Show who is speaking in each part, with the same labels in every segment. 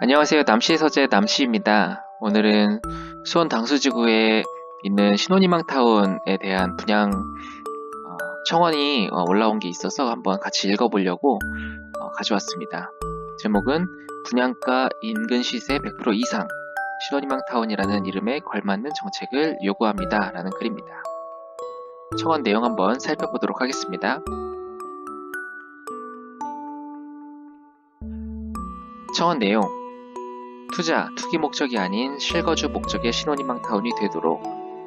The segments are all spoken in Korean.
Speaker 1: 안녕하세요. 남시의 서재 남시입니다. 오늘은 수원 당수지구에 있는 신혼희망타운에 대한 분양 청원이 올라온 게 있어서 한번 같이 읽어보려고 가져왔습니다. 제목은 분양가 인근 시세 100% 이상 신혼희망타운이라는 이름에 걸맞는 정책을 요구합니다 라는 글입니다. 청원 내용 한번 살펴보도록 하겠습니다. 청원 내용: 투기 목적이 아닌 실거주 목적의 신혼희망타운이 되도록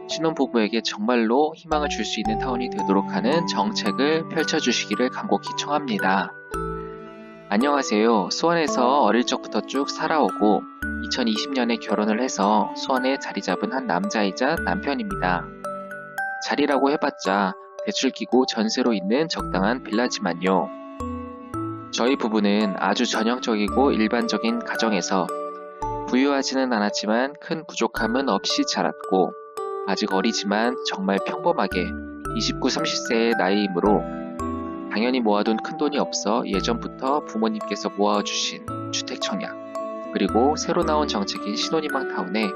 Speaker 1: 신혼부부에게 정말로 희망을 줄 수 있는 타운이 되도록 하는 정책을 펼쳐주시기를 간곡히 청합니다. 안녕하세요. 수원에서 어릴 적부터 쭉 살아오고 2020년에 결혼을 해서 수원에 자리 잡은 한 남자이자 남편입니다. 자리라고 해봤자 대출 끼고 전세로 있는 적당한 빌라지만요. 저희 부부는 아주 전형적이고 일반적인 가정에서 부유하지는 않았지만 큰 부족함은 없이 자랐고 아직 어리지만 정말 평범하게 29, 30세의 나이이므로 당연히 모아둔 큰돈이 없어 예전부터 부모님께서 모아주신 주택청약 그리고 새로 나온 정책인 신혼희망타운에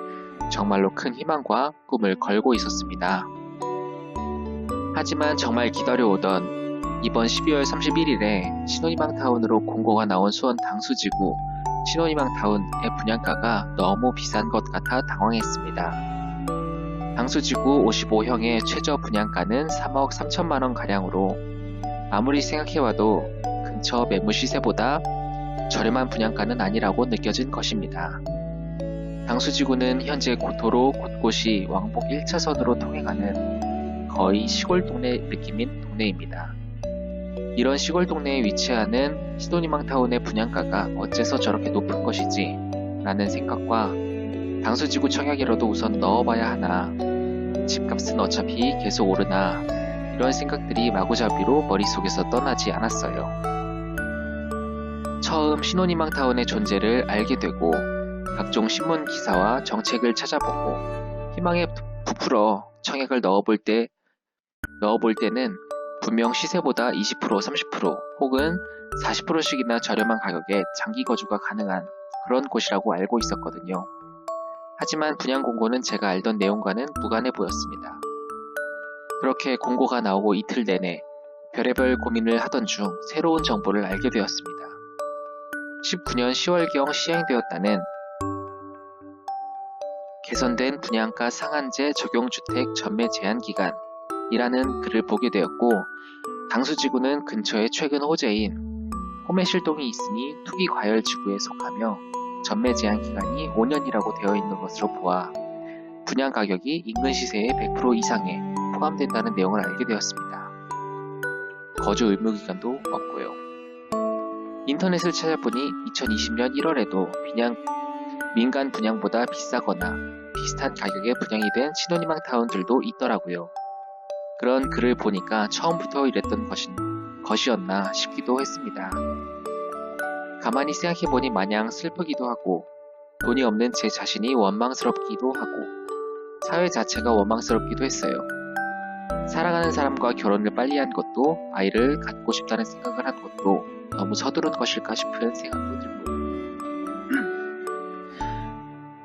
Speaker 1: 정말로 큰 희망과 꿈을 걸고 있었습니다. 하지만 정말 기다려오던 이번 12월 31일에 신혼희망타운으로 공고가 나온 수원 당수지구 신혼희망타운의 분양가가 너무 비싼 것 같아 당황했습니다. 당수지구 55형의 최저 분양가는 3억 3천만원 가량으로 아무리 생각해봐도 근처 매물 시세보다 저렴한 분양가는 아니라고 느껴진 것입니다. 당수지구는 현재 도로 곳곳이 왕복 1차선으로 통행하는 거의 시골 동네 느낌인 동네입니다. 이런 시골 동네에 위치하는 신혼희망타운의 분양가가 어째서 저렇게 높은 것이지? 라는 생각과 당수지구 청약이라도 우선 넣어봐야 하나? 집값은 어차피 계속 오르나? 이런 생각들이 마구잡이로 머릿속에서 떠나지 않았어요. 처음 신혼희망타운의 존재를 알게 되고 각종 신문 기사와 정책을 찾아보고 희망에 부풀어 청약을 넣어볼 때는 분명 시세보다 20%, 30% 혹은 40%씩이나 저렴한 가격에 장기 거주가 가능한 그런 곳이라고 알고 있었거든요. 하지만 분양 공고는 제가 알던 내용과는 무관해 보였습니다. 그렇게 공고가 나오고 이틀 내내 별의별 고민을 하던 중 새로운 정보를 알게 되었습니다. 19년 10월경 시행되었다는 개선된 분양가 상한제 적용주택 전매 제한 기간 이라는 글을 보게 되었고 당수지구는 근처에 최근 호재인 호매실동이 있으니 투기과열지구에 속하며 전매 제한 기간이 5년이라고 되어 있는 것으로 보아 분양 가격이 인근 시세의 100% 이상에 포함된다는 내용을 알게 되었습니다. 거주 의무 기간도 없고요. 인터넷을 찾아보니 2020년 1월에도 민간 분양보다 비싸거나 비슷한 가격에 분양이 된 신혼희망타운들도 있더라고요. 그런 글을 보니까 처음부터 이랬던 것이었나 싶기도 했습니다. 가만히 생각해보니 마냥 슬프기도 하고 돈이 없는 제 자신이 원망스럽기도 하고 사회 자체가 원망스럽기도 했어요. 사랑하는 사람과 결혼을 빨리 한 것도 아이를 갖고 싶다는 생각을 한 것도 너무 서두른 것일까 싶은 생각도 들고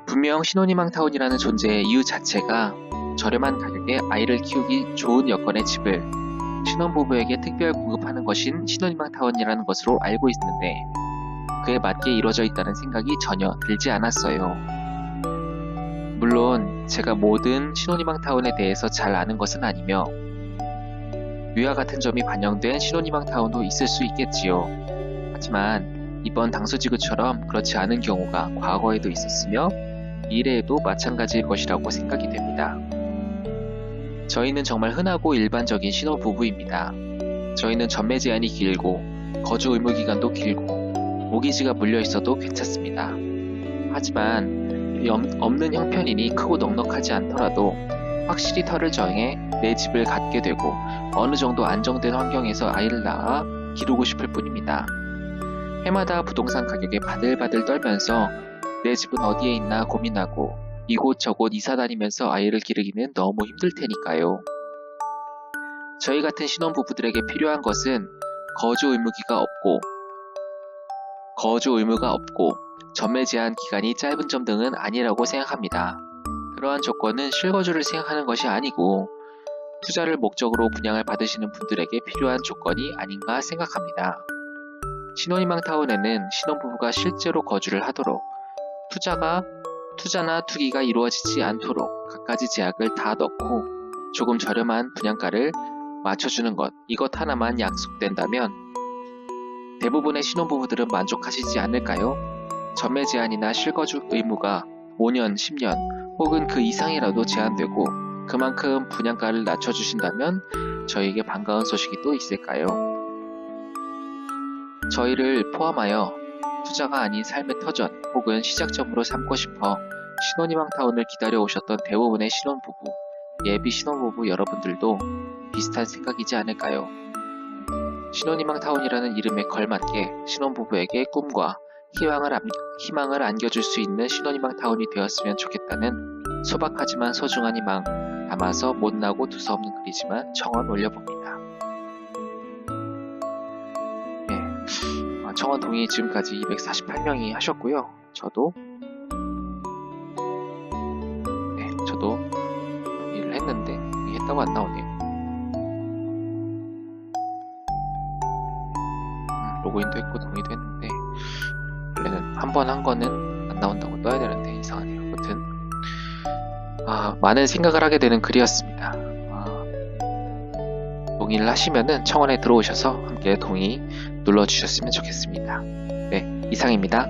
Speaker 1: 분명 신혼희망타운이라는 존재의 이유 자체가 저렴한 가격에 아이를 키우기 좋은 여건의 집을 신혼부부에게 특별 공급하는 것인 신혼희망타운이라는 것으로 알고 있는데 그에 맞게 이루어져 있다는 생각이 전혀 들지 않았어요. 물론 제가 모든 신혼희망타운에 대해서 잘 아는 것은 아니며 위와 같은 점이 반영된 신혼희망타운도 있을 수 있겠지요. 하지만 이번 당수지구처럼 그렇지 않은 경우가 과거에도 있었으며 미래에도 마찬가지일 것이라고 생각이 됩니다. 저희는 정말 흔하고 일반적인 신혼부부입니다. 저희는 전매 제한이 길고 거주 의무 기간도 길고 모기지가 물려있어도 괜찮습니다. 하지만 없는 형편이니 크고 넉넉하지 않더라도 확실히 터를 정해 내 집을 갖게 되고 어느 정도 안정된 환경에서 아이를 낳아 기르고 싶을 뿐입니다. 해마다 부동산 가격에 바들바들 떨면서 내 집은 어디에 있나 고민하고 이곳저곳 이사 다니면서 아이를 기르기는 너무 힘들 테니까요. 저희 같은 신혼부부들에게 필요한 것은 거주 의무가 없고 전매 제한 기간이 짧은 점 등은 아니라고 생각합니다. 그러한 조건은 실거주를 생각하는 것이 아니고 투자를 목적으로 분양을 받으시는 분들에게 필요한 조건이 아닌가 생각합니다. 신혼희망타운에는 신혼부부가 실제로 거주를 하도록 투자나 투기가 이루어지지 않도록 갖가지 제약을 다 넣고 조금 저렴한 분양가를 맞춰주는 것, 이것 하나만 약속된다면 대부분의 신혼부부들은 만족하시지 않을까요? 전매 제한이나 실거주 의무가 5년, 10년 혹은 그 이상이라도 제한되고 그만큼 분양가를 낮춰주신다면 저희에게 반가운 소식이 또 있을까요? 저희를 포함하여 투자가 아닌 삶의 터전 혹은 시작점으로 삼고 싶어 신혼희망타운을 기다려오셨던 대부분의 신혼부부, 예비 신혼부부 여러분들도 비슷한 생각이지 않을까요? 신혼희망타운이라는 이름에 걸맞게 신혼부부에게 꿈과 희망을 안겨줄 수 있는 신혼희망타운이 되었으면 좋겠다는 소박하지만 소중한 희망 담아서 못나고 두서없는 글이지만 청원 올려봅니다. 청원 동의 지금까지 248명이 하셨고요. 저도 동의를 했는데 동의했다고 안 나오네요. 로그인도 했고 동의도 했는데 원래는 한 번 한 거는 안 나온다고 떠야 되는데 이상하네요. 아무튼 많은 생각을 하게 되는 글이었습니다. 동의를 하시면은 청원에 들어오셔서 함께 동의 눌러주셨으면 좋겠습니다. 네, 이상입니다.